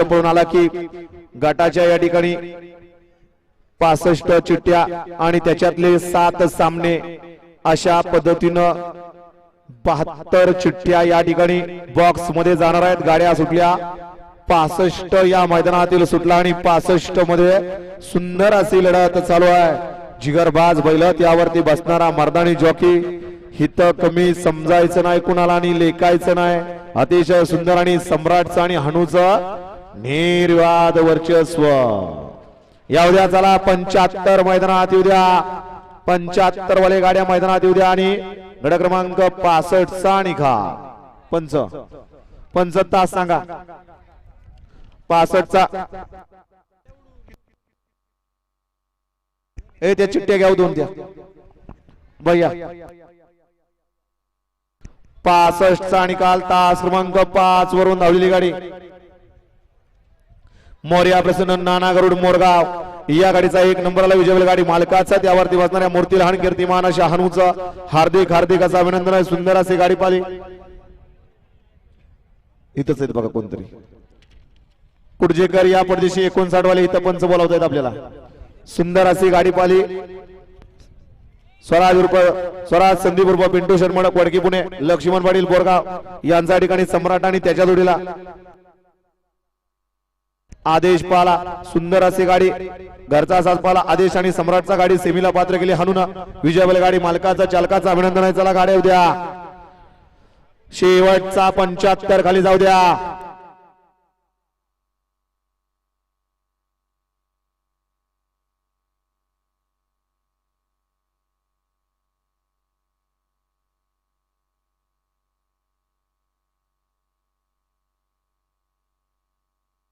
पळून आला की गटाच्या या ठिकाणी 65 चिठ्ठ्या आणि त्याच्यातले 7 सामने अशा पद्धतीनं 72 चिठ्ठ्या या ठिकाणी बॉक्स मध्ये जाणार आहेत। गाड्या सुटल्या 65 या मैदानातील सुटला आणि 65 मध्ये सुंदर अशी लढत चालू आहे। जिगरबाज बैल त्यावरती बसणारा मर्दानी जॉकी हित कमी समजायचं नाही कुणाला आणि लेखायचं नाही। अतिशय सुंदर आणि सम्राटचं आणि हनुचं निर्वाद वर्चस्व। या उद्या चला 75 मैदानात येऊ द्या, 75 वाले गाड्या मैदानात येऊ द्या आणि गड क्रमांक 65 चा निकाल पंच तास सांगा 65 चा। ए त्या चिठ्ठ्या घ्या दोन द्या भैया। 65 चा निकाल तास क्रमांक 5 वरून धावलेली गाडी मोर्या प्रसन्न नाना गरुड मोरगाव या गाडीचा 1 नंबरला विजयवेल गाडी मालकाचा त्यावरती बसणाऱ्या मूर्ती लहान कीर्तिमान अशा हनुचा हार्दिक हार्दिक असा अभिनंदन आहे। सुंदर अशी गाडी पाली इथंच आहेत बघा कोणतरी कुडजेकर या परदेशी 59 वाले इथं पंच बोलावतायत आपल्याला। सुंदर अशी गाडी पाली स्वराज संदीप उर्फ पिंटू शर्मा वडकी पुणे लक्ष्मण पाटील बोरगाव यांच्या ठिकाणी सम्राट आणि त्याच्या जोडीला आदेश पाला। सुंदर अशी गाडी घरचा साज पाला आदेश आणि सम्राटचा गाडी सेमीला पात्र केली हनुन विजयवेल गाडी मालकाचा चालकाचा अभिनंदन आहे। चला गाड्या उद्या शेवटचा 75 खाली जाऊ द्या।